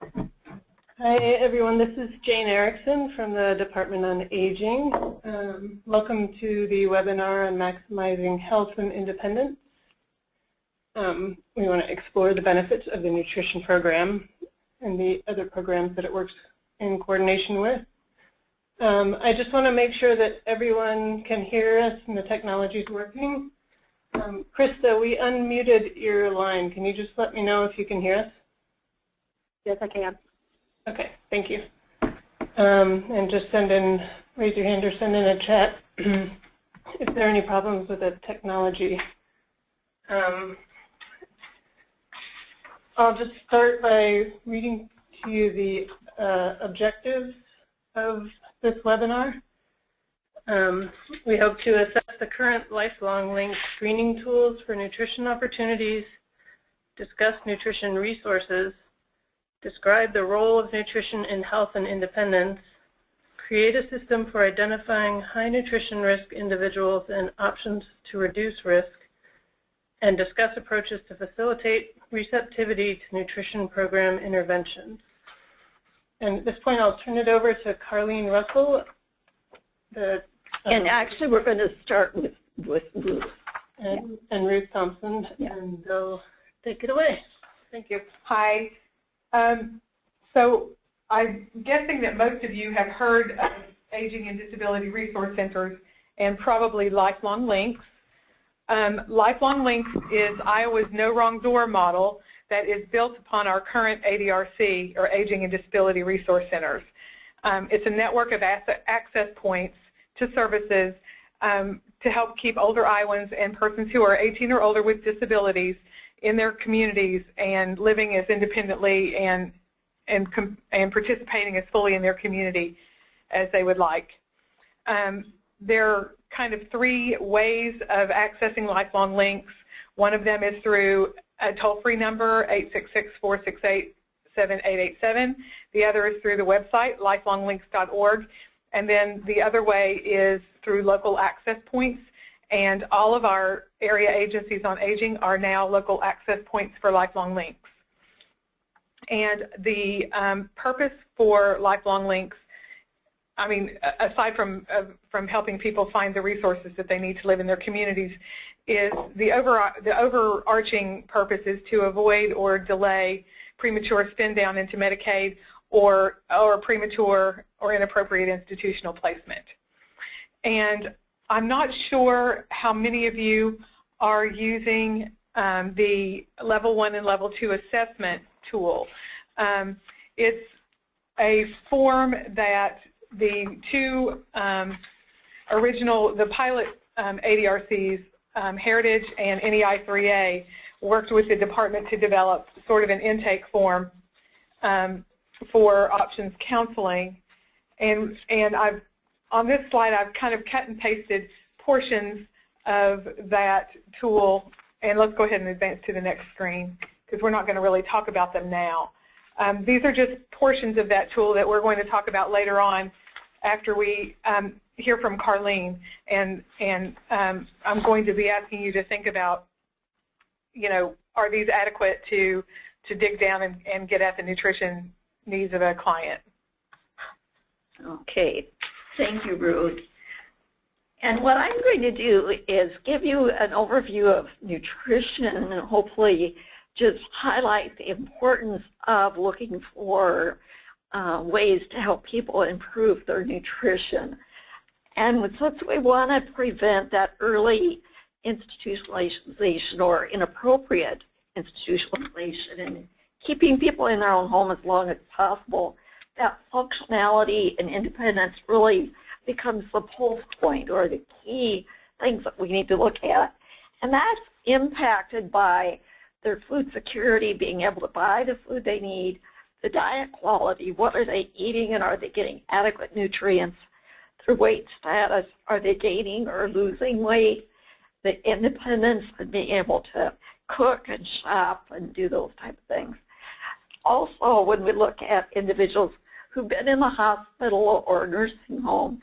Hi everyone, this is Jane Erickson from the Department on Aging. Welcome to the webinar on maximizing health and independence. We want to explore the benefits of the nutrition program and the other programs that it works in coordination with. I just want to make sure that everyone can hear us and the technology is working. Krista, we unmuted your line. Can you just let me know if you can hear us? Yes, I can. Okay, thank you. And just raise your hand or send in a chat if there are any problems with the technology. I'll just start by reading to you the objectives of this webinar. We hope to assess the current lifelong link screening tools for nutrition opportunities, discuss nutrition resources, describe the role of nutrition in health and independence, create a system for identifying high nutrition risk individuals and options to reduce risk, and discuss approaches to facilitate receptivity to nutrition program interventions. And at this point, I'll turn it over to Carlene Russell. And actually, we're going to start with Ruth. And Ruth Thompson, and they'll take it away. Thank you. Hi. So I'm guessing that most of you have heard of Aging and Disability Resource Centers and probably Lifelong Links. Lifelong Links is Iowa's No Wrong Door model that is built upon our current ADRC, or Aging and Disability Resource Centers. It's a network of access points to services to help keep older Iowans and persons who are 18 or older with disabilities in their communities and living as independently and participating as fully in their community as they would like. There are kind of three ways of accessing Lifelong Links. One of them is through a toll-free number, 866-468-7887. The other is through the website, lifelonglinks.org. And then the other way is through local access points. And all of our area agencies on aging are now local access points for Lifelong Links. And the purpose for Lifelong Links, I mean, aside from helping people find the resources that they need to live in their communities, is the overarching purpose is to avoid or delay premature spin down into Medicaid or premature or inappropriate institutional placement. And I'm not sure how many of you are using the Level 1 and Level 2 assessment tool. It's a form that the two the pilot ADRCs, Heritage and NEI 3A, worked with the department to develop sort of an intake form for options counseling. And on this slide, I've kind of cut and pasted portions of that tool. And let's go ahead and advance to the next screen, because we're not going to really talk about them now. These are just portions of that tool that we're going to talk about later on after we hear from Carlene. And I'm going to be asking you to think about, you know, are these adequate to dig down and get at the nutrition needs of a client? Okay. Thank you, Ruth. And what I'm going to do is give you an overview of nutrition and hopefully just highlight the importance of looking for ways to help people improve their nutrition. And since we want to prevent that early institutionalization or inappropriate institutionalization and keeping people in their own home as long as possible, that functionality and independence really becomes the pulse point or the key things that we need to look at. And that's impacted by their food security, being able to buy the food they need, the diet quality, what are they eating and are they getting adequate nutrients, their weight status, are they gaining or losing weight, the independence of being able to cook and shop and do those type of things. Also, when we look at individuals who've been in the hospital or nursing home,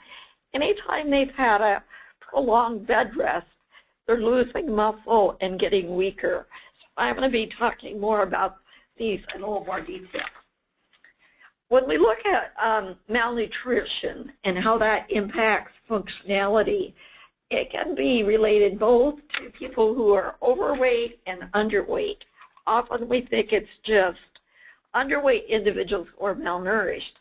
anytime they've had a prolonged bed rest, they're losing muscle and getting weaker. So I'm going to be talking more about these in a little more detail. when we look at malnutrition and how that impacts functionality, it can be related both to people who are overweight and underweight. Often we think it's just underweight individuals who are malnourished.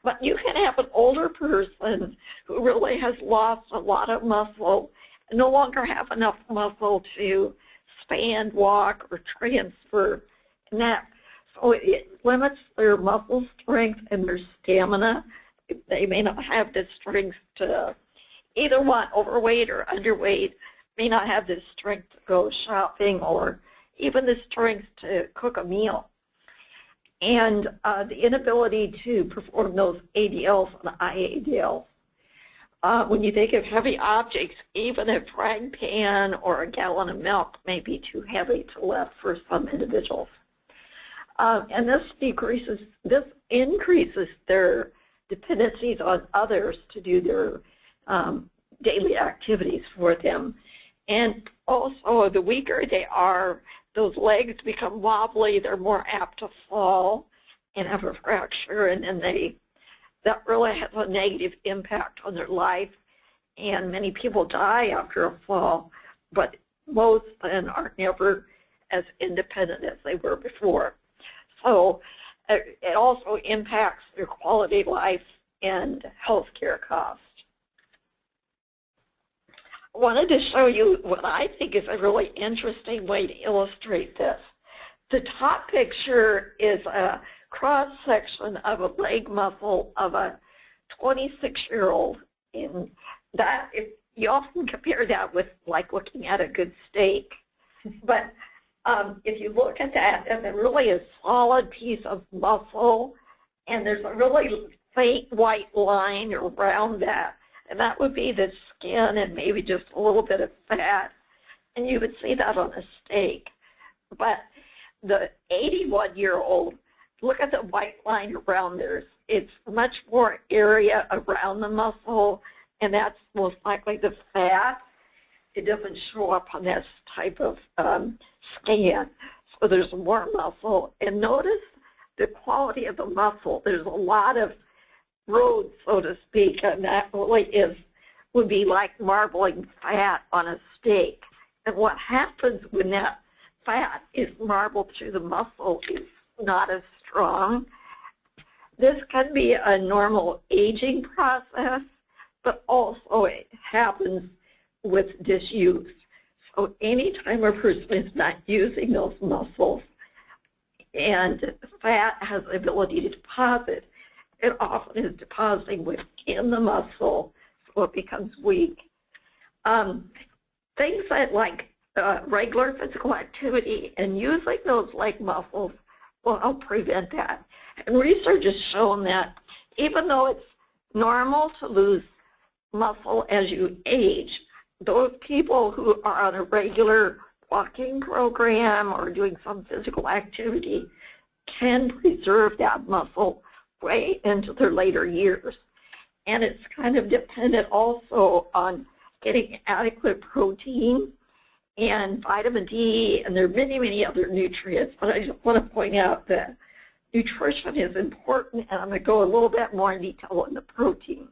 But you can have an older person who really has lost a lot of muscle and no longer have enough muscle to stand, walk, or transfer. And that, so it limits their muscle strength and their stamina. They may not have the strength to either one, overweight or underweight, may not have the strength to go shopping or even the strength to cook a meal. And the inability to perform those ADLs and IADLs. When you think of heavy objects, even a frying pan or a gallon of milk may be too heavy to lift for some individuals. And this increases their dependencies on others to do their daily activities for them. And also, the weaker they are, those legs become wobbly, they're more apt to fall and have a fracture, and then that really has a negative impact on their life. And many people die after a fall, but most then are never as independent as they were before. So it also impacts their quality of life and health care costs. I wanted to show you what I think is a really interesting way to illustrate this. The top picture is a cross-section of a leg muscle of a 26-year-old. And that, you often compare that with like looking at a good steak. But if you look at that, and it's really a solid piece of muscle, and there's a really faint white line around that. And that would be the skin and maybe just a little bit of fat. And you would see that on a steak. But the 81-year-old, look at the white line around there. It's much more area around the muscle, and that's most likely the fat. It doesn't show up on this type of scan. So there's more muscle. And notice the quality of the muscle. There's a lot of road, so to speak, and that really would be like marbling fat on a steak. And what happens when that fat is marbled through the muscle is not as strong. This can be a normal aging process, but also it happens with disuse. So anytime a person is not using those muscles and fat has the ability to deposit, it often is depositing within the muscle, so it becomes weak. Things that like regular physical activity and using those leg muscles will help prevent that. And research has shown that even though it's normal to lose muscle as you age, those people who are on a regular walking program or doing some physical activity can preserve that muscle way into their later years. And it's kind of dependent also on getting adequate protein and vitamin D, and there are many, many other nutrients. But I just want to point out that nutrition is important, and I'm going to go a little bit more in detail on the protein.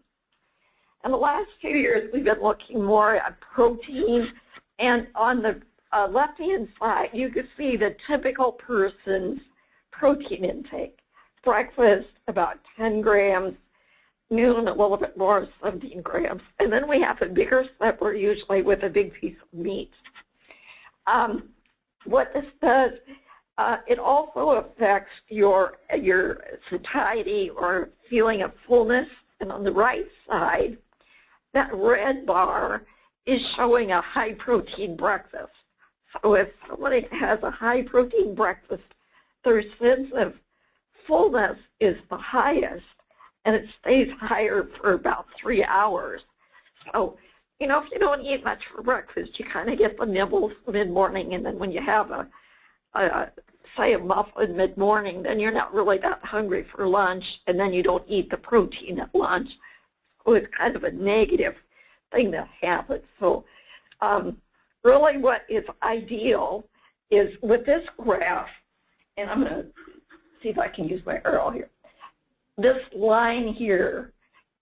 In the last few years, we've been looking more at protein, and on the left-hand side, you can see the typical person's protein intake. Breakfast, about 10 grams, noon, a little bit more, 17 grams. And then we have a bigger supper, usually with a big piece of meat. What this does, it also affects your satiety or feeling of fullness. And on the right side, that red bar is showing a high-protein breakfast. So if somebody has a high-protein breakfast, their sense of fullness is the highest, and it stays higher for about 3 hours. So, you know, if you don't eat much for breakfast, you kind of get the nibbles mid-morning, and then when you have say a muffin mid-morning, then you're not really that hungry for lunch, and then you don't eat the protein at lunch. So it's kind of a negative thing that happens. So really what is ideal is with this graph, and I'm going to see if I can use my arrow here. this line here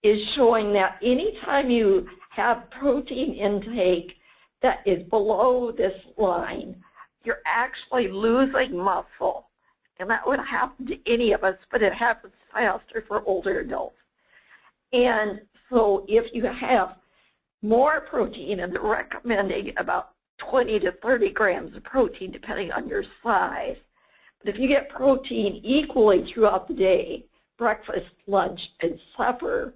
is showing that anytime you have protein intake that is below this line, you're actually losing muscle. And that would happen to any of us, but it happens faster for older adults. And so if you have more protein, and they're recommending about 20 to 30 grams of protein depending on your size, but if you get protein equally throughout the day, breakfast, lunch, and supper,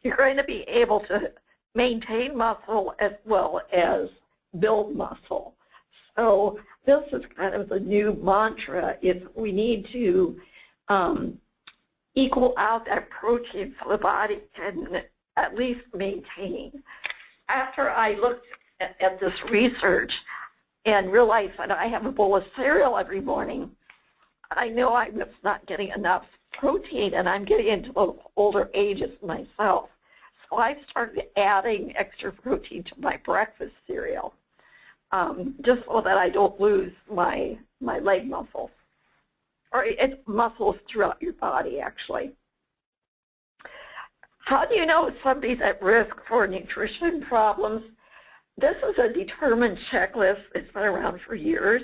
you're going to be able to maintain muscle as well as build muscle. So this is kind of the new mantra, is we need to equal out that protein so the body can at least maintain. After I looked at this research and realized that I have a bowl of cereal every morning, I know I was not getting enough protein, and I'm getting into the older ages myself. So I started adding extra protein to my breakfast cereal, just so that I don't lose my leg muscles, or it's muscles throughout your body, actually. How do you know somebody's at risk for nutrition problems? This is a determined checklist. It's been around for years,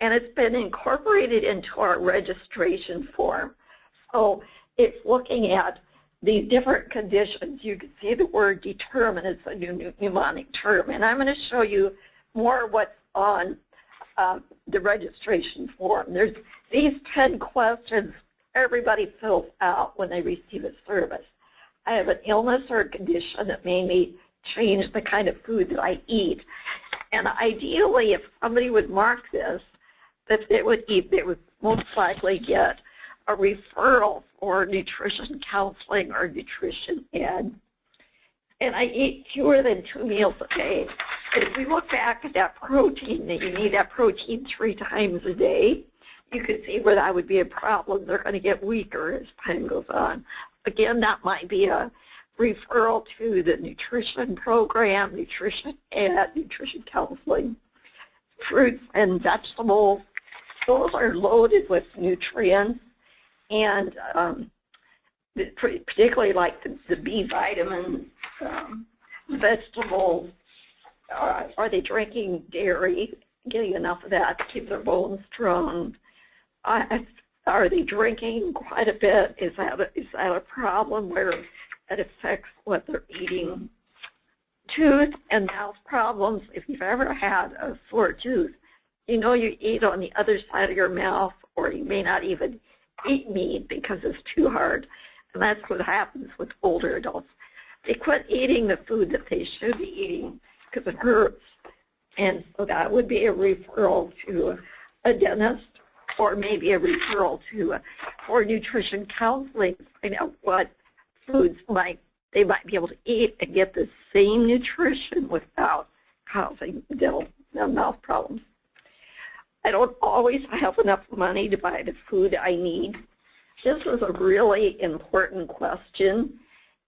and it's been incorporated into our registration form. So it's looking at these different conditions. You can see the word determined. It's a new mnemonic term, and I'm going to show you more what's on the registration form. There's these 10 questions everybody fills out when they receive a service. I have an illness or a condition that made me change the kind of food that I eat. And ideally, if somebody would mark this, that they would most likely get a referral for nutrition counseling or nutrition ed. And I eat fewer than 2 meals a day. And if we look back at that protein, that you need that protein 3 times a day, you can see where that would be a problem. They're going to get weaker as time goes on. Again, that might be a referral to the nutrition program, nutrition ed, nutrition counseling. Fruits and vegetables, those are loaded with nutrients, and particularly like the B vitamins, vegetables. Are they drinking dairy, getting enough of that to keep their bones strong? Are they drinking quite a bit? Is that a problem where it affects what they're eating? Tooth and mouth problems. If you've ever had a sore tooth, you know you eat on the other side of your mouth, or you may not even eat meat because it's too hard. And that's what happens with older adults. They quit eating the food that they should be eating because it hurts. And so that would be a referral to a dentist, or maybe a referral to for nutrition counseling, find out what foods they might be able to eat and get the same nutrition without causing dental mouth problems. I don't always have enough money to buy the food I need. This is a really important question,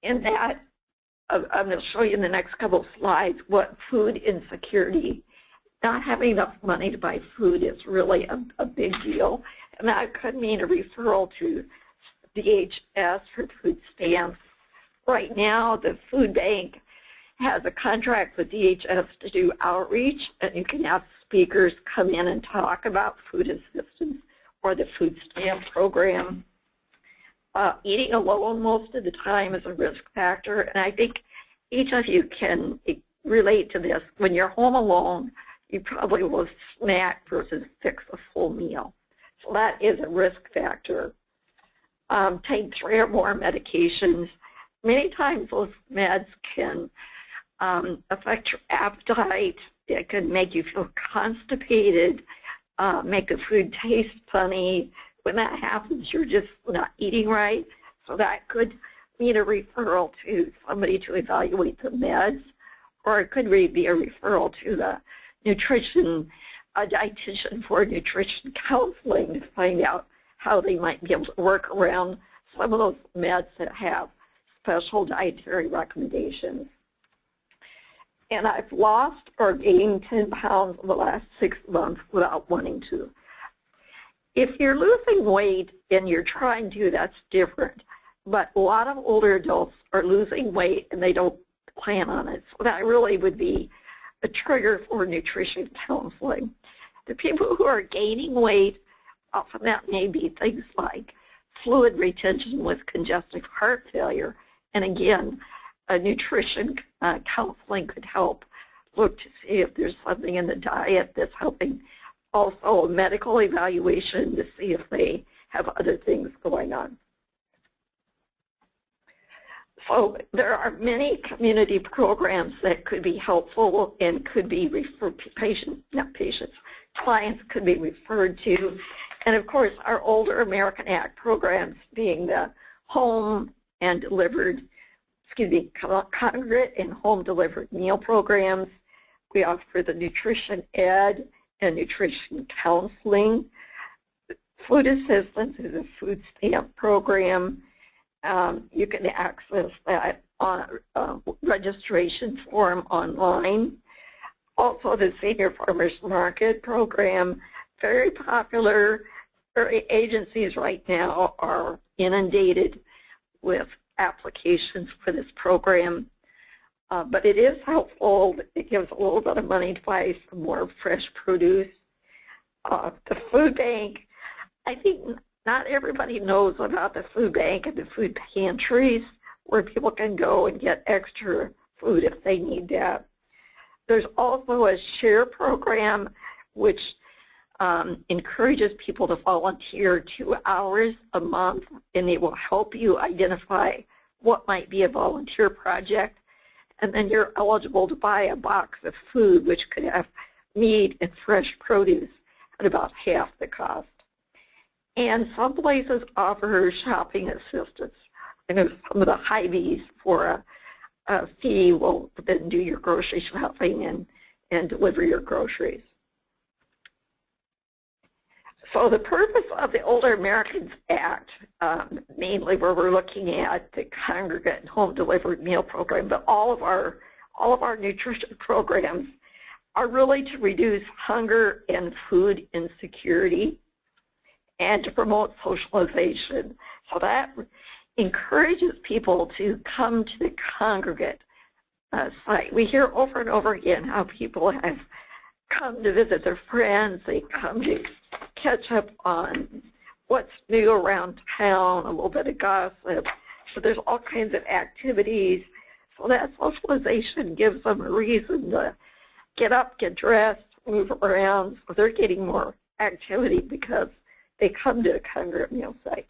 in that I'm going to show you in the next couple of slides what food insecurity, not having enough money to buy food, is really a big deal. And that could mean a referral to DHS for food stamps. Right now, the food bank has a contract with DHS to do outreach, and you can have speakers come in and talk about food assistance or the food stamp program. Eating alone most of the time is a risk factor, and I think each of you can relate to this. When you're home alone, you probably will snack versus fix a full meal. So that is a risk factor. Take 3 or more medications. Many times those meds can affect your appetite. It can make you feel constipated, make the food taste funny. When that happens, you're just not eating right. So that could mean a referral to somebody to evaluate the meds, or it could be a referral to the nutrition, a dietitian for nutrition counseling to find out how they might be able to work around some of those meds that have special dietary recommendations. And I've lost or gained 10 pounds in the last 6 months without wanting to. If you're losing weight and you're trying to, that's different. but a lot of older adults are losing weight and they don't plan on it. So that really would be a trigger for nutrition counseling. The people who are gaining weight, often that may be things like fluid retention with congestive heart failure. And again, a nutrition counseling could help look to see if there's something in the diet that's helping. Also, a medical evaluation to see if they have other things going on. So there are many community programs that could be helpful and could be referred to clients could be referred to. And of course, our older American Act programs being the home and delivered, congregate and home delivered meal programs. We offer the nutrition ed and nutrition counseling. Food assistance is a food stamp program. You can access that on registration form online. Also, the Senior Farmers Market program, very popular. Agencies right now are inundated with applications for this program. But it is helpful. It gives a little bit of money to buy some more fresh produce. The food bank, I think not everybody knows about the food bank and the food pantries where people can go and get extra food if they need that. There's also a share program which encourages people to volunteer 2 hours a month, and it will help you identify what might be a volunteer project. And then you're eligible to buy a box of food, which could have meat and fresh produce at about half the cost. And some places offer shopping assistance. I know some of the Hy-Vees for a fee will then do your grocery shopping and deliver your groceries. So the purpose of the Older Americans Act, mainly where we're looking at the congregate and home delivered meal program, but all of our nutrition programs are really to reduce hunger and food insecurity and to promote socialization. So that encourages people to come to the congregate site. We hear over and over again how people have come to visit their friends, they come to catch up on what's new around town, a little bit of gossip. So there's all kinds of activities. So that socialization gives them a reason to get up, get dressed, move around. So they're getting more activity because they come to a congregate meal site.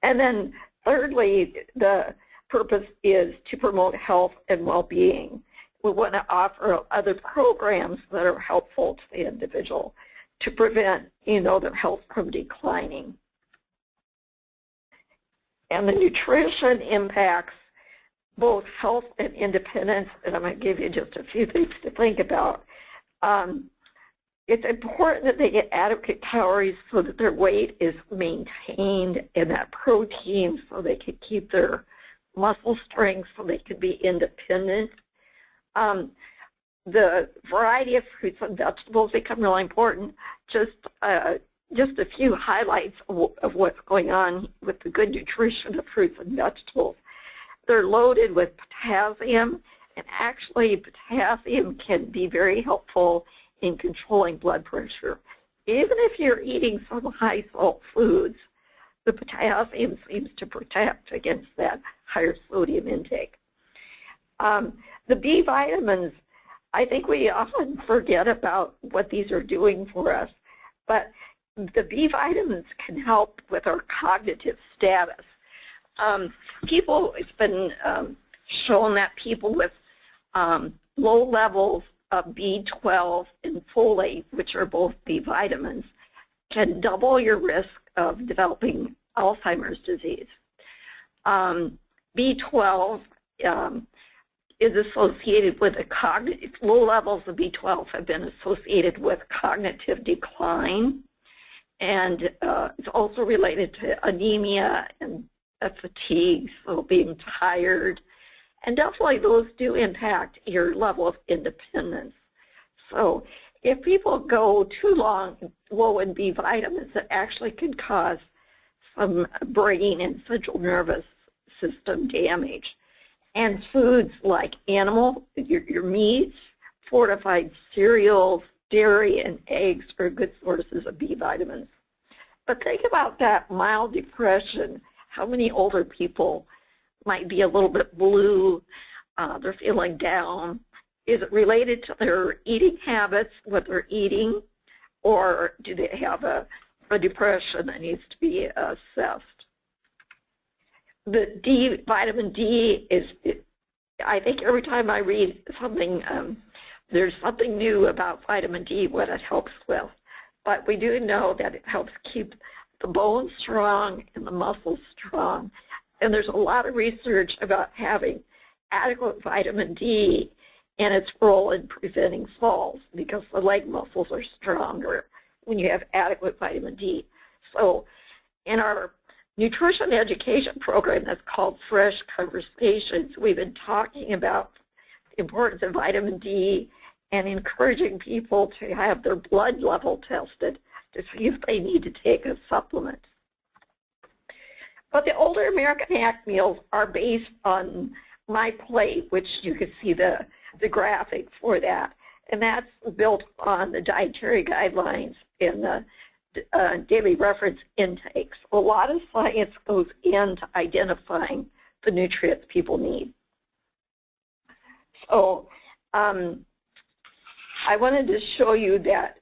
And then thirdly, the purpose is to promote health and well-being. We want to offer other programs that are helpful to the individual to prevent, their health from declining. And the nutrition impacts both health and independence, and I'm going to give you just a few things to think about. It's important that they get adequate calories so that their weight is maintained, and that protein so they can keep their muscle strength so they can be independent. The variety of fruits and vegetables become really important. Just a few highlights of what's going on with the good nutrition of fruits and vegetables. They're loaded with potassium, and actually potassium can be very helpful in controlling blood pressure. Even if you're eating some high-salt foods, the potassium seems to protect against that higher sodium intake. The B vitamins, I think we often forget about what these are doing for us, but the B vitamins can help with our cognitive status. It's been shown that people with low levels of B12 and folate, which are both B vitamins, can double your risk of developing Alzheimer's disease. B12 is associated with low levels of B12 have been associated with cognitive decline, and it's also related to anemia and fatigue, so being tired, and definitely those do impact your level of independence. So if people go too long low in B vitamins, it actually can cause some brain and central nervous system damage. And foods like your meats, fortified cereals, dairy, and eggs are good sources of B vitamins. But think about that mild depression. How many older people might be a little bit blue, they're feeling down? Is it related to their eating habits, what they're eating, or do they have a depression that needs to be assessed? The vitamin D is, I think every time I read something, there's something new about vitamin D, what it helps with. But we do know that it helps keep the bones strong and the muscles strong. And there's a lot of research about having adequate vitamin D and its role in preventing falls, because the leg muscles are stronger when you have adequate vitamin D. So in our nutrition education program that's called Fresh Conversations, we've been talking about the importance of vitamin D and encouraging people to have their blood level tested to see if they need to take a supplement. But the older American Act meals are based on My Plate, which you can see the graphic for that. And that's built on the dietary guidelines and the daily reference intakes. A lot of science goes into identifying the nutrients people need. So I wanted to show you that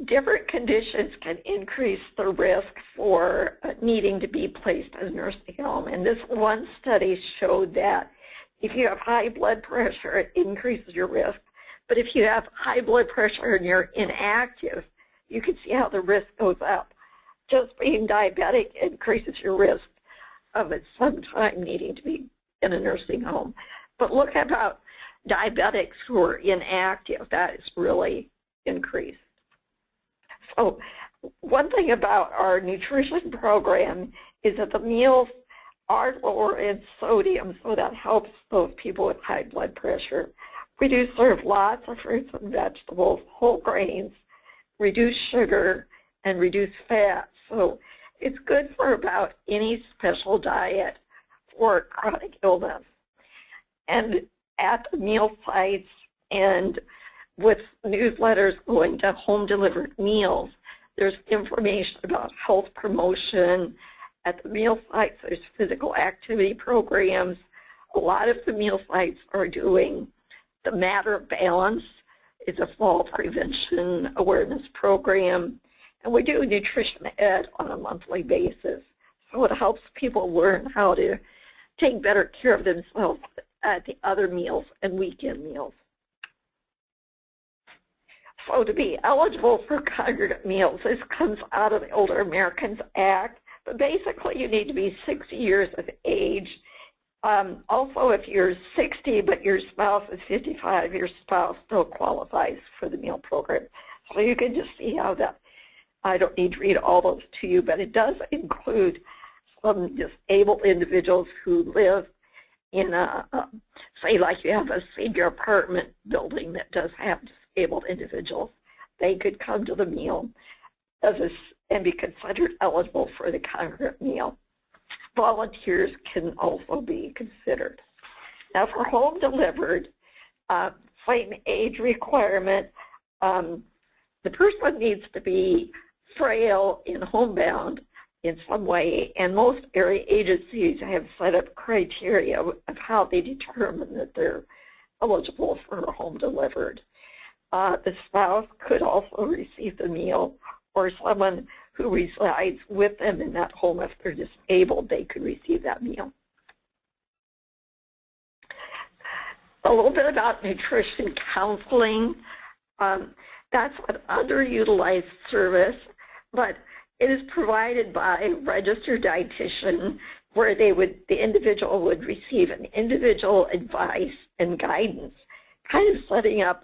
different conditions can increase the risk for needing to be placed in a nursing home. And this one study showed that if you have high blood pressure, it increases your risk. But if you have high blood pressure and you're inactive, you can see how the risk goes up. Just being diabetic increases your risk of at some time needing to be in a nursing home. But look about diabetics who are inactive. That is really increased. So one thing about our nutrition program is that the meals are lower in sodium, so that helps those people with high blood pressure. We do serve lots of fruits and vegetables, whole grains, reduce sugar, and reduce fat. So it's good for about any special diet for chronic illness. And at the meal sites and with newsletters going to home-delivered meals, there's information about health promotion. At the meal sites, there's physical activity programs. A lot of the meal sites are doing the Matter of Balance. It's a fall prevention awareness program. And we do nutrition ed on a monthly basis. So it helps people learn how to take better care of themselves at the other meals and weekend meals. So to be eligible for congregate meals, this comes out of the Older Americans Act, but basically you need to be 60 years of age. Also, if you're 60 but your spouse is 55, your spouse still qualifies for the meal program. So you can just see how that, I don't need to read all those to you, but it does include some disabled individuals who live in a, say like you have a senior apartment building that does have disabled individuals. They could come to the meal and be considered eligible for the congregate meal. Volunteers can also be considered. Now for home delivered, same age requirement, the person needs to be frail and homebound in some way, and most area agencies have set up criteria of how they determine that they're eligible for home delivered. The spouse could also receive the meal, or someone who resides with them in that home. If they're disabled, they could receive that meal. A little bit about nutrition counseling. That's an underutilized service, but it is provided by a registered dietitian where the individual would receive an individual advice and guidance, kind of setting up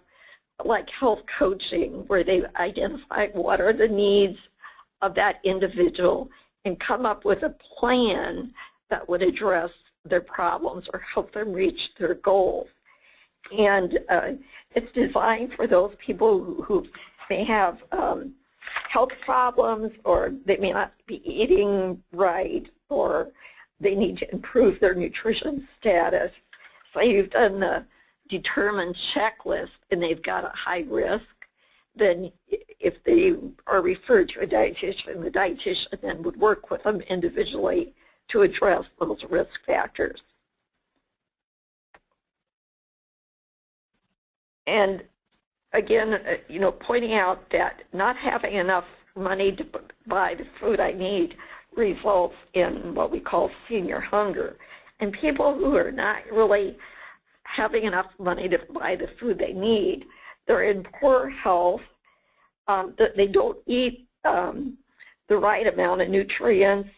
like health coaching where they identify what are the needs of that individual and come up with a plan that would address their problems or help them reach their goals. And it's designed for those people who may have health problems, or they may not be eating right, or they need to improve their nutrition status. So you've done the determined checklist and they've got a high risk, then if they are referred to a dietitian, the dietitian then would work with them individually to address those risk factors. And again, pointing out that not having enough money to buy the food I need results in what we call senior hunger. And people who are not really having enough money to buy the food they need, they're in poor health, they don't eat the right amount of nutrients,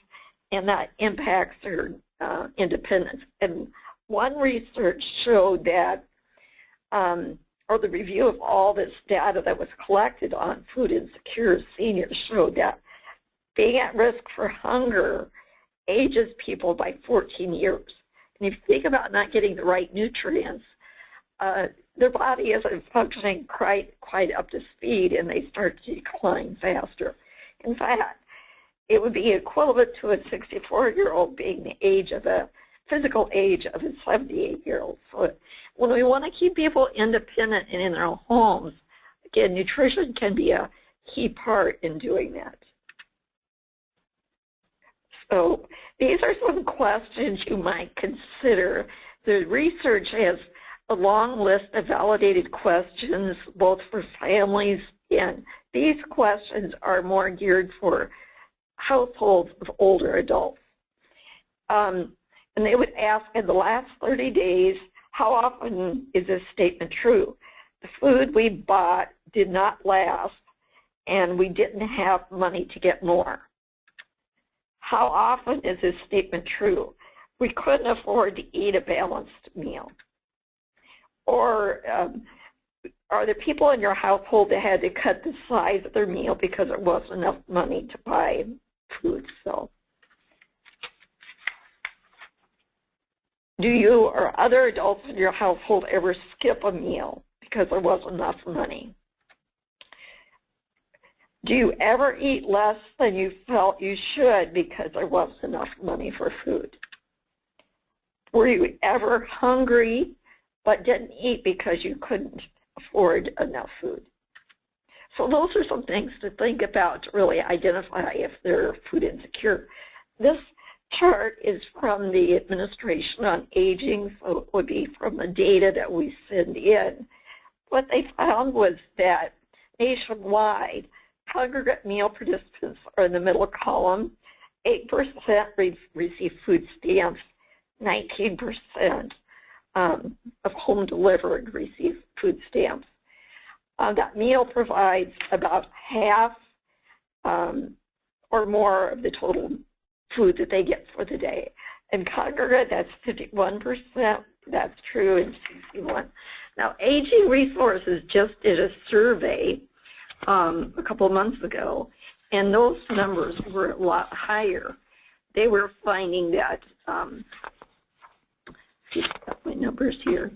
and that impacts their independence. And one research showed that, or the review of all this data that was collected on food insecure seniors showed that being at risk for hunger ages people by 14 years. And if you think about not getting the right nutrients, their body isn't functioning quite up to speed, and they start to decline faster. In fact, it would be equivalent to a 64-year-old being the age of a physical age of a 78-year-old. So when we want to keep people independent and in their homes, again, nutrition can be a key part in doing that. So these are some questions you might consider. The research has a long list of validated questions, both for families, and these questions are more geared for households of older adults. And they would ask, in the last 30 days, how often is this statement true? The food we bought did not last, and we didn't have money to get more. How often is this statement true? We couldn't afford to eat a balanced meal. Or are there people in your household that had to cut the size of their meal because there wasn't enough money to buy food? So, do you or other adults in your household ever skip a meal because there wasn't enough money? Do you ever eat less than you felt you should because there wasn't enough money for food? Were you ever hungry but didn't eat because you couldn't afford enough food? So those are some things to think about to really identify if they're food insecure. This chart is from the Administration on Aging, so it would be from the data that we send in. What they found was that nationwide, congregate meal participants are in the middle column. 8% receive food stamps, 19% of home delivered receive food stamps. That meal provides about half or more of the total food that they get for the day. And congregate, that's 51%. That's true in 61. Now, Aging Resources just did a survey a couple of months ago, and those numbers were a lot higher. They were finding that, see, I've got my numbers here,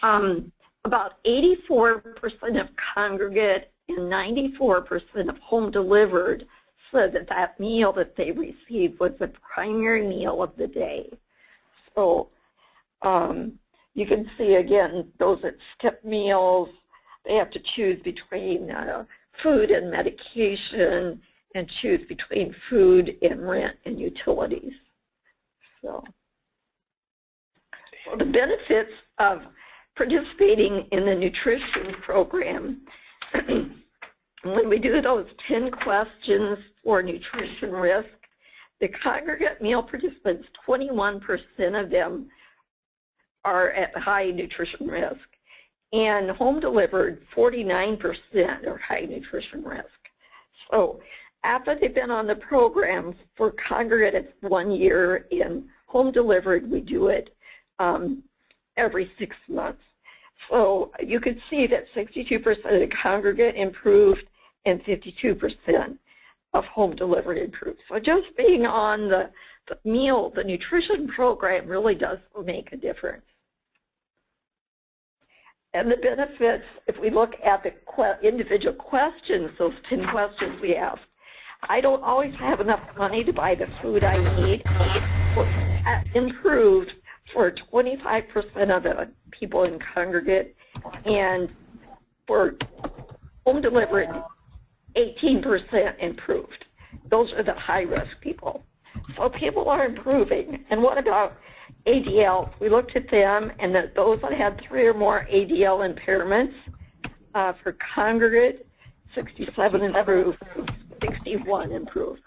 about 84% of congregate and 94% of home delivered said that that meal that they received was the primary meal of the day. So you can see, again, those that skip meals, they have to choose between food and medication, and choose between food and rent and utilities. So the benefits of participating in the nutrition program, when we do those 10 questions for nutrition risk, the congregate meal participants, 21% of them are at high nutrition risk. And home delivered, 49% are high nutrition risk. So after they've been on the program, for congregate it's 1 year, in home delivered we do it every 6 months. So you can see that 62% of the congregate improved and 52% of home delivered improved. So just being on the nutrition program really does make a difference. And the benefits, if we look at the individual questions, those 10 questions we asked, I don't always have enough money to buy the food I need. Improved for 25% of the people in congregate, and for home delivered, 18% improved. Those are the high-risk people. So people are improving. And what about ADL? We looked at them, and those that had 3 or more ADL impairments for congregate, 67 improved, 61 improved.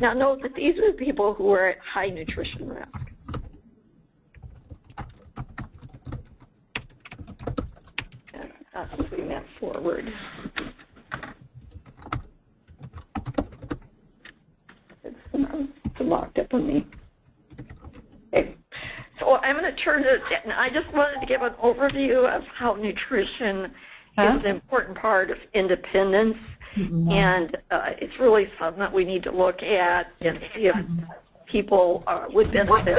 Now note that these are the people who are at high nutrition risk. And that's moving that forward. It's locked up on me. Okay. So I'm going to turn it, and I just wanted to give an overview of how nutrition is an important part of independence. And it's really something that we need to look at and see if people would benefit.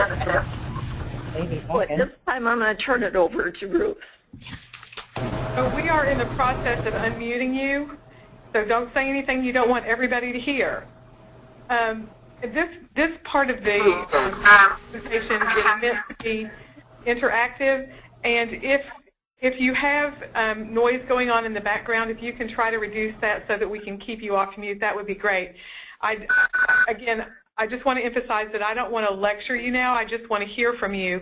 But this time I'm going to turn it over to Ruth. So we are in the process of unmuting you, so don't say anything you don't want everybody to hear. This part of the presentation is meant to be interactive, and if you have noise going on in the background, if you can try to reduce that so that we can keep you off mute, that would be great. Again, I just want to emphasize that I don't want to lecture you now. I just want to hear from you.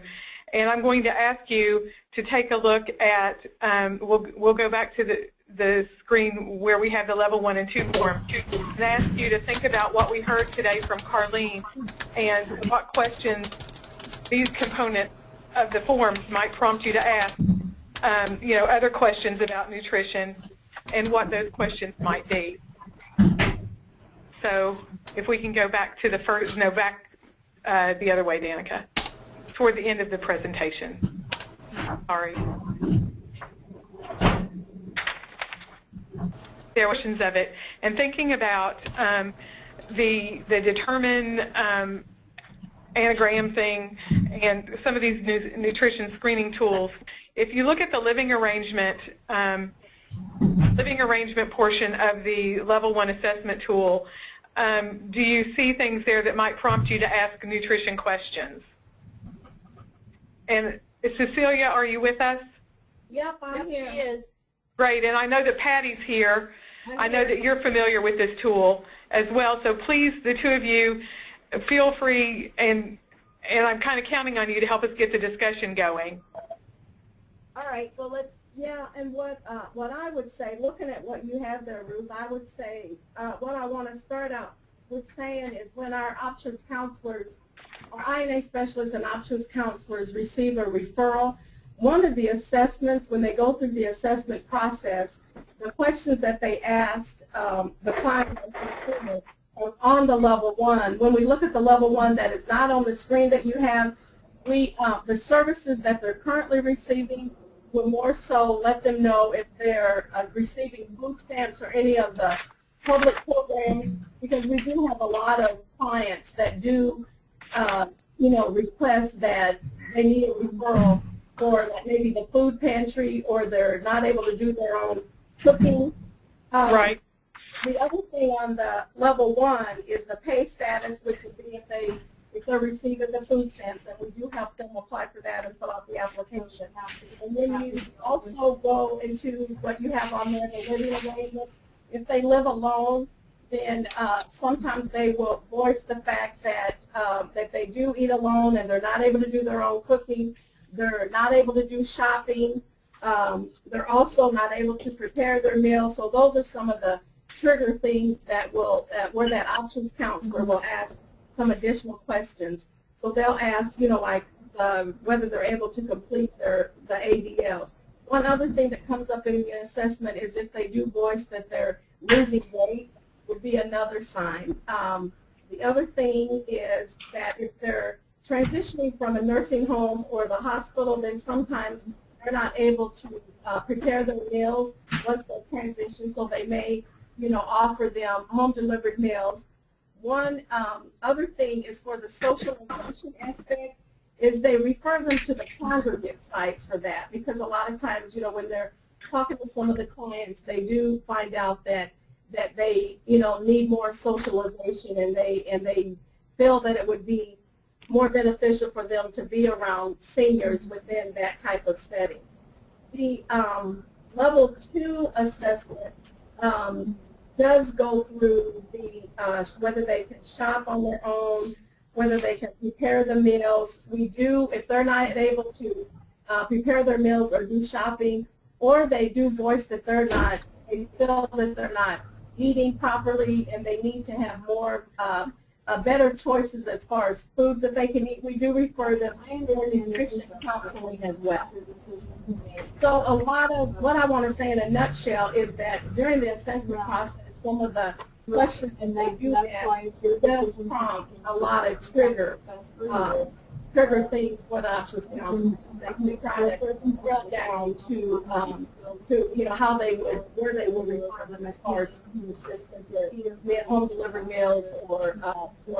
And I'm going to ask you to take a look at, we'll go back to the screen where we have the level 1 and 2 form, and ask you to think about what we heard today from Carlene and what questions these components of the forms might prompt you to ask. Other questions about nutrition and what those questions might be. So if we can go back to the first, no, back the other way, Danica, toward the end of the presentation. Sorry. There are questions of it. And thinking about the determine anagram thing and some of these nutrition screening tools. If you look at the living arrangement portion of the level 1 assessment tool, do you see things there that might prompt you to ask nutrition questions? And Cecilia, are you with us? Yep, I'm here. She is. Great, and I know that Patty's here. I know that you're familiar with this tool as well, so please, the two of you, feel free, and I'm kind of counting on you to help us get the discussion going. All right, well, and what I would say, looking at what you have there, Ruth, I would say what I want to start out with saying is when our options counselors, our INA specialists and options counselors receive a referral, one of the assessments, when they go through the assessment process, the questions that they asked the client on the level 1. When we look at the level 1 that is not on the screen that you have, the services that they're currently receiving will more so let them know if they're receiving food stamps or any of the public programs, because we do have a lot of clients that do, request that they need a referral for like maybe the food pantry, or they're not able to do their own cooking. Right. The other thing on the level 1 is the pay status, which would be if they're receiving the food stamps, and we do help them apply for that and fill out the application. And then you also go into what you have on there, the living arrangement. If they live alone, then sometimes they will voice the fact that that they do eat alone and they're not able to do their own cooking. They're not able to do shopping. They're also not able to prepare their meals. So those are some of the trigger things that will, where that options counselor will ask some additional questions. So they'll ask, like whether they're able to complete the ADLs. One other thing that comes up in the assessment is if they do voice that they're losing weight, would be another sign. The other thing is that if they're transitioning from a nursing home or the hospital, then sometimes they're not able to prepare their meals once they transition, so they may, offer them home-delivered meals. One other thing is for the socialization aspect, is they refer them to the congregate sites for that, because a lot of times, when they're talking to some of the clients, they do find out that they, need more socialization, and they feel that it would be more beneficial for them to be around seniors within that type of setting. The level 2 assessment does go through the whether they can shop on their own, whether they can prepare the meals. We do, if they're not able to prepare their meals or do shopping, or they do voice that they feel that they're not eating properly and they need to have more better choices as far as foods that they can eat, we do refer them for nutrition counseling as well. So a lot of what I want to say in a nutshell is that during the assessment process, some of the questions that they do ask does prompt a lot of trigger things for the options counselor. They try to drill down to how they would, where they would refer them as far as food assistance or either home delivered meals or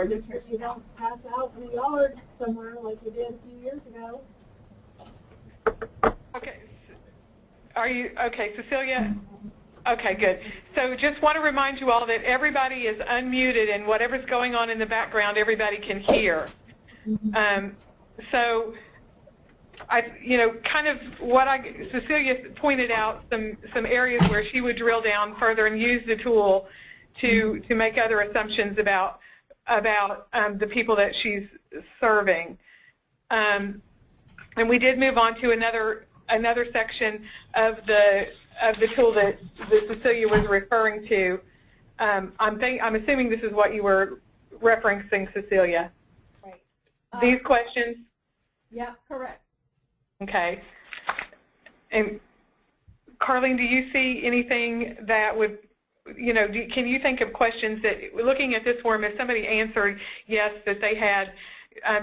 nutrition. You don't pass out in the yard somewhere like you did a few years ago. Okay. Are you okay, Cecilia? Okay, good. So just want to remind you all that everybody is unmuted, and whatever's going on in the background, everybody can hear. So kind of what Cecilia pointed out some areas where she would drill down further and use the tool to make other assumptions about the people that she's serving. And we did move on to another section of the tool that Cecilia was referring to. I'm assuming this is what you were referencing, Cecilia. Right. These questions? Yeah, correct. Okay. And Carlene, do you see anything that would, can you think of questions that, looking at this form, if somebody answered yes, that they had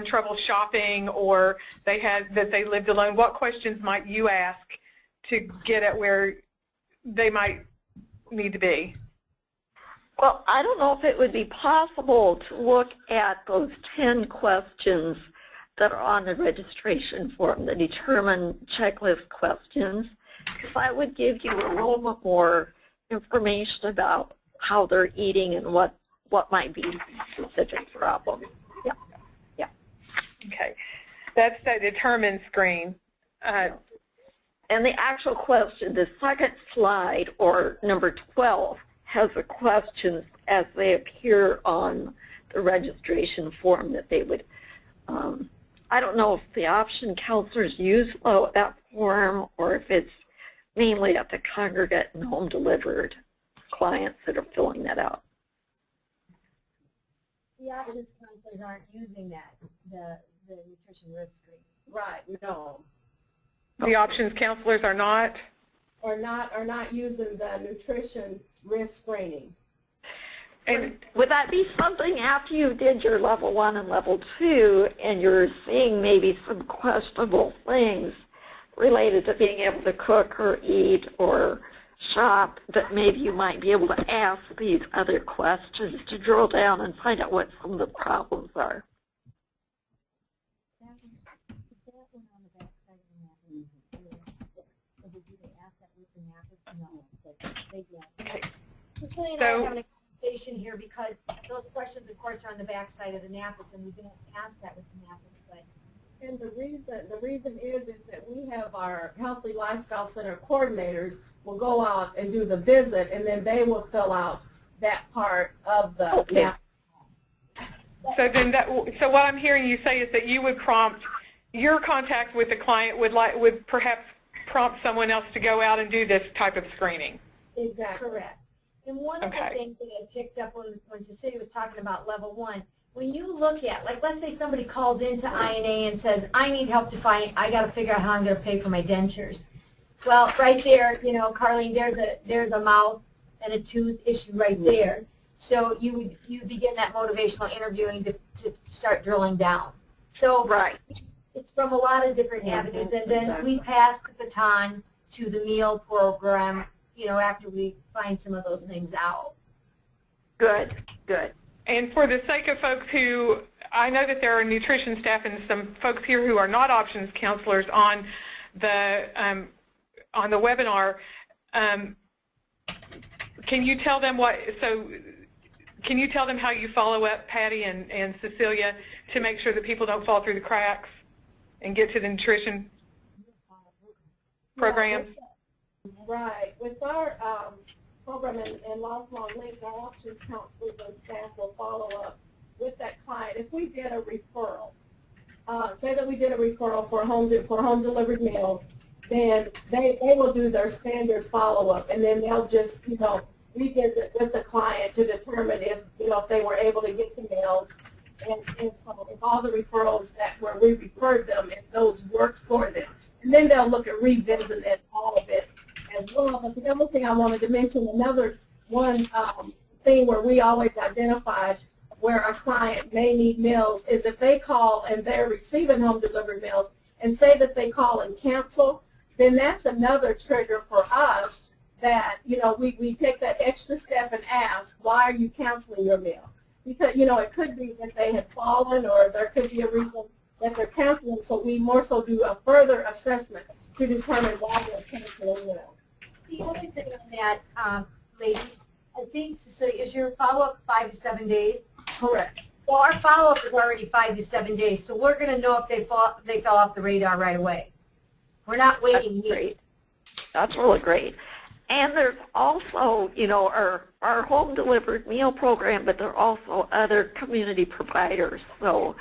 trouble shopping, or that they lived alone, what questions might you ask to get at where they might need to be? Well, I don't know if it would be possible to look at those 10 questions that are on the registration form, the determine checklist questions, because I would give you a little bit more information about how they're eating and what might be the specific problem. Yeah. Yeah. Okay. That's the determine screen. And the actual question, the second slide, or number 12, has the questions as they appear on the registration form that they would, I don't know if the option counselors use that form or if it's mainly at the congregate and home delivered clients that are filling that out. The options counselors aren't using that, the nutrition risk screen. Right. No. The options counselors are not? Are not using the nutrition risk screening. And would that be something after you did your level 1 and level 2 and you're seeing maybe some questionable things related to being able to cook or eat or shop, that maybe you might be able to ask these other questions to drill down and find out what some of the problems are? okay. Cecilia and I are having a conversation here because those questions, of course, are on the back side of the NAPIS, and we didn't ask that with the NAPIS. But And the reason is that we have our Healthy Lifestyle Center coordinators will go out and do the visit, and then they will fill out that part of the NAPIS. So what I'm hearing you say is that you would prompt, your contact with the client would perhaps prompt someone else to go out and do this type of screening. Exactly. correct. And one of the things that I picked up when Cecilia was talking about level 1, when you look at, like, let's say somebody calls into INA and says, I need help to I got to figure out how I'm going to pay for my dentures. Well, right there, Carlene, there's a mouth and a tooth issue right there. So you begin that motivational interviewing to start drilling down. So Right. It's from a lot of different avenues, and then we pass the baton to the meal program, after we find some of those things out. Good, good. And for the sake of folks who I know that there are nutrition staff and some folks here who are not options counselors on the webinar. Can you tell them can you tell them how you follow up, Patty and Cecilia, to make sure that people don't fall through the cracks and get to the nutrition programs? Right. With our program and Lifelong Links, our options counselors and staff will follow up with that client. If we did a referral, say that we did a referral for home delivered meals, then they will do their standard follow-up, and then they'll just, revisit with the client to determine if, if they were able to get the meals, and if all the referrals that where we referred them, if those worked for them. And then they'll look at revisiting all of it as well. But the other thing I wanted to mention, another one thing where we always identified where a client may need meals is if they call and they're receiving home delivered meals and say that they call and cancel, then that's another trigger for us that, we take that extra step and ask, why are you canceling your meal? Because, it could be that they have fallen, or there could be a reason that they're canceling, so we more so do a further assessment to determine why they're canceling meals. The other thing on that, ladies, I think, Cecilia, is your follow-up 5 to 7 days? Correct. Well, our follow-up is already 5 to 7 days, so we're going to know if they fell off the radar right away. We're not waiting. That's great. That's really great. And there's also, our home delivered meal program, but there are also other community providers. So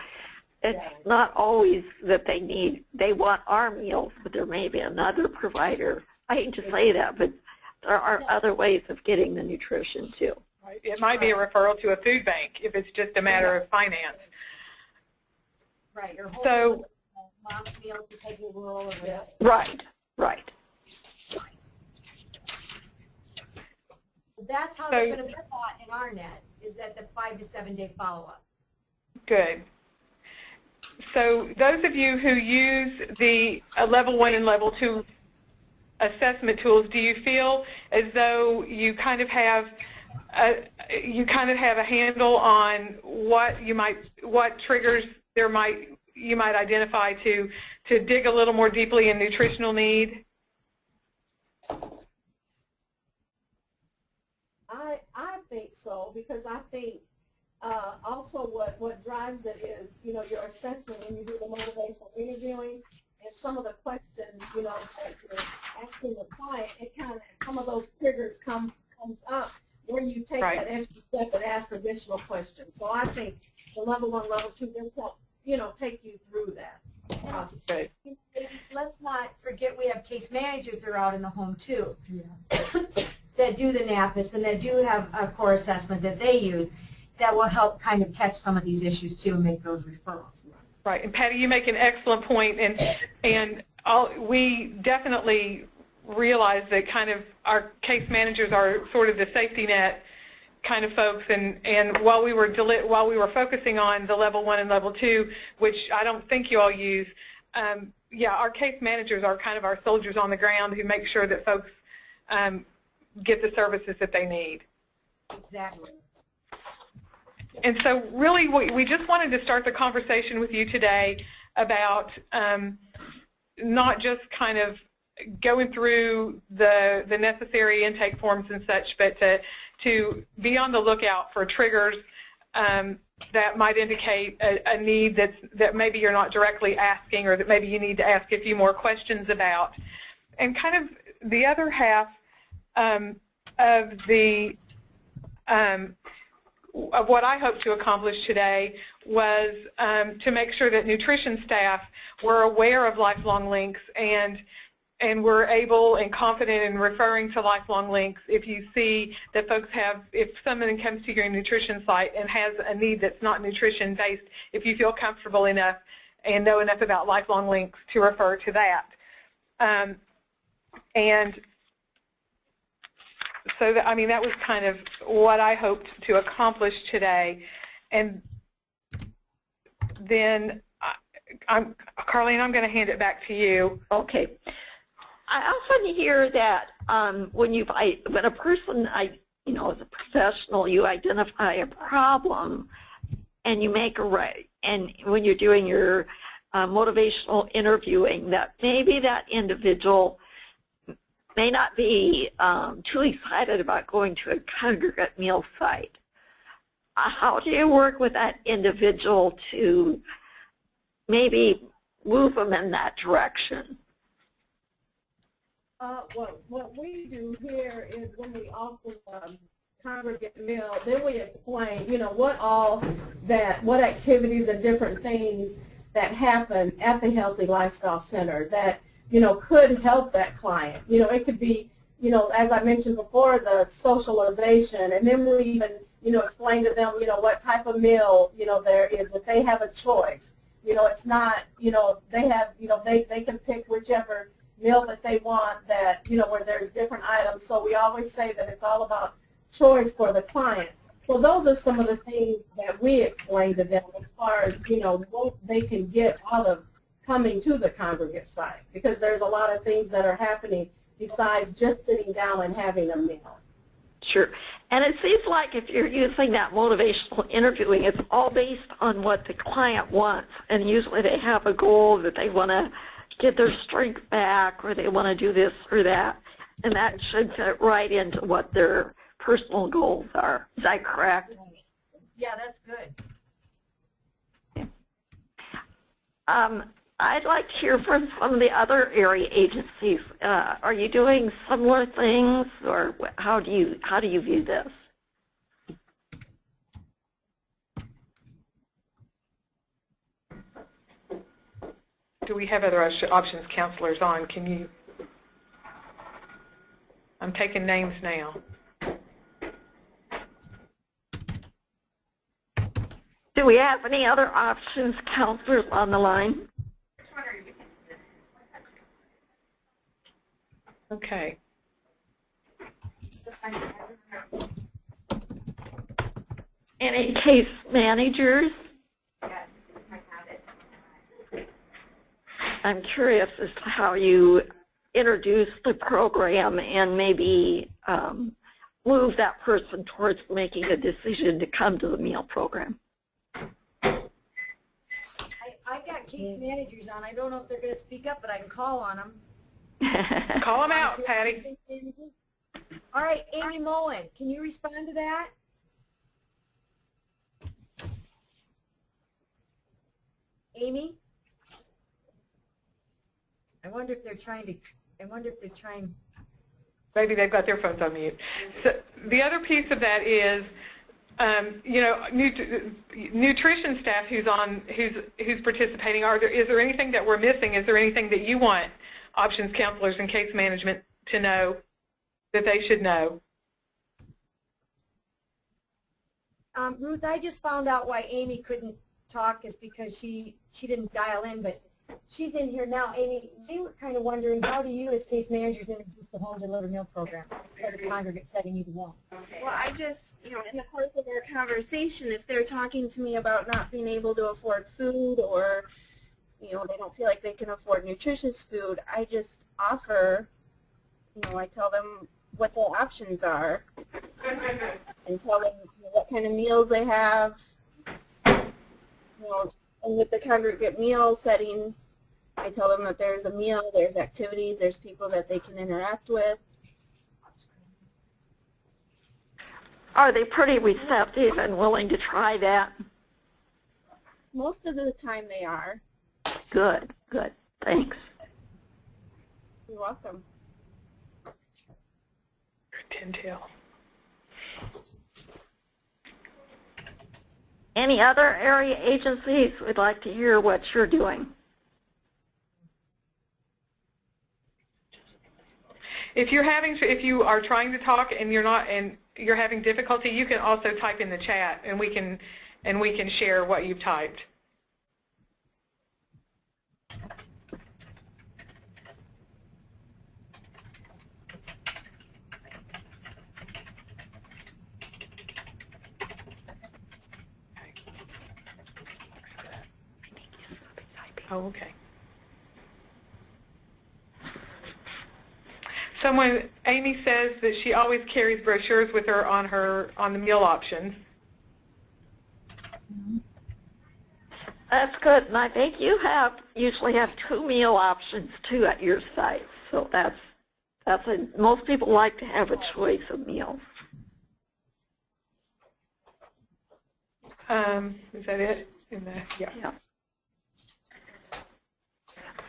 it's not always that they want our meals, but there may be another provider. I hate to say that, but there are other ways of getting the nutrition too. Right. It might be a referral to a food bank if it's just a matter of finance. Right. Or so, mom's meals because you're rural or whatever. Right. That's how they're going to be taught in our net, is that the 5 to 7 day follow-up. Good. So those of you who use the level 1 and level 2 assessment tools, do you feel as though you kind of have a handle on what triggers you might identify to dig a little more deeply in nutritional need? I think so, because I think also what drives it is, your assessment when you do the motivational interviewing and some of the questions, that you're asking the client, some of those triggers comes up where you take that extra step and ask additional questions. So I think the level 1, level 2, will help, take you through that process. Good. Let's not forget we have case managers that are out in the home too. That do the NAPIS and that do have a core assessment that they use that will help kind of catch some of these issues too and make those referrals. Right, and Patty, you make an excellent point, and we definitely realize that kind of our case managers are sort of the safety net kind of folks, and while we were focusing on the level 1 and level 2, which I don't think you all use, our case managers are kind of our soldiers on the ground who make sure that folks get the services that they need. Exactly. And so really we just wanted to start the conversation with you today about not just kind of going through the necessary intake forms and such, but to be on the lookout for triggers that might indicate a need that maybe you're not directly asking, or that maybe you need to ask a few more questions about. And kind of the other half of what I hope to accomplish today was to make sure that nutrition staff were aware of Lifelong Links and were able and confident in referring to Lifelong Links if you see that folks if someone comes to your nutrition site and has a need that's not nutrition based, if you feel comfortable enough and know enough about Lifelong Links to refer to that. And so that was kind of what I hoped to accomplish today. And then, Carlene, I'm going to hand it back to you. Okay. I often hear that when a person, as a professional, you identify a problem and you make and when you're doing your motivational interviewing, that maybe that individual may not be too excited about going to a congregate meal site. How do you work with that individual to maybe move them in that direction? What we do here is when we offer congregate meal, then we explain, what activities and different things that happen at the Healthy Lifestyle Center that, could help that client. It could be, as I mentioned before, the socialization, and then we even, explain to them, what type of meal, there is, that they have a choice. It's not, they have, they can pick whichever meal that they want that, where there's different items. So we always say that it's all about choice for the client. So those are some of the things that we explain to them as far as, what they can get out of coming to the congregate site, because there's a lot of things that are happening besides just sitting down and having a meal. Sure. And it seems like if you're using that motivational interviewing, it's all based on what the client wants. And usually they have a goal that they want to get their strength back, or they want to do this or that. And that should fit right into what their personal goals are. Is that correct? Yeah, that's good. I'd like to hear from some of the other area agencies. Are you doing similar things, or how do you view this? Do we have other options counselors on? Can you? I'm taking names now. Do we have any other options counselors on the line? Okay. Any case managers? I'm curious as to how you introduce the program and maybe move that person towards making a decision to come to the meal program. I got case managers on. I don't know if they're going to speak up, but I can call on them. Call them out, Patty. All right, Amy Mullen, can you respond to that? Amy? I wonder if they're trying. Maybe they've got their phones on mute. So the other piece of that is, nutrition staff who's participating. Is there anything that we're missing? Is there anything that you want options counselors and case management to know that they should know? Ruth, I just found out why Amy couldn't talk is because she didn't dial in, but she's in here now. Amy, they were kind of wondering, how do you as case managers introduce the home delivered meal program or the congregate setting either one? Well, I just, in the course of our conversation, if they're talking to me about not being able to afford food, or they don't feel like they can afford nutritious food, I just offer, I tell them what their options are and tell them what kind of meals they have. And with the congregate meal setting, I tell them that there's a meal, there's activities, there's people that they can interact with. Are they pretty receptive and willing to try that? Most of the time they are. Good, good. Thanks. You're welcome. Tintail. Any other area agencies would like to hear what you're doing? If you are trying to talk and you're having difficulty, you can also type in the chat, and we can share what you've typed. Oh, okay. Amy says that she always carries brochures with her on the meal options. That's good, and I think you usually have 2 meal options too at your site. So most people like to have a choice of meals. Is that it? Yeah.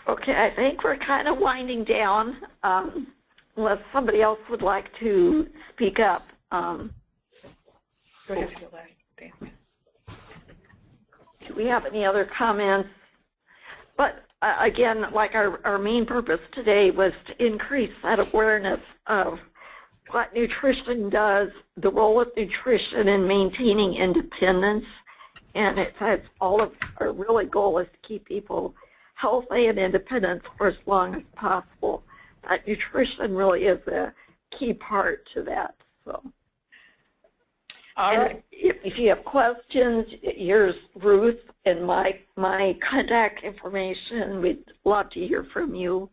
Okay, I think we're kind of winding down. Unless somebody else would like to speak up. Go ahead to the last, Dan. Do we have any other comments? But again, like our main purpose today was to increase that awareness of what nutrition does, the role of nutrition in maintaining independence, and it's all of our really goal is to keep people healthy and independent for as long as possible. Nutrition really is a key part to that. So, all right. If you have questions, here's Ruth and my contact information. We'd love to hear from you.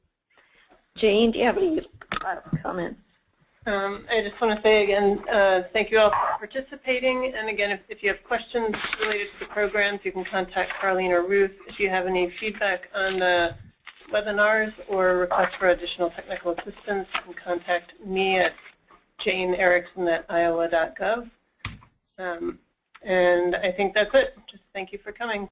Jane, do you have any last comments? I just want to say again, thank you all for participating. And again, if you have questions related to the programs, you can contact Carlene or Ruth. If you have any feedback on the webinars or requests for additional technical assistance, you can contact me at janeerickson@iowa.gov. And I think that's it. Just thank you for coming.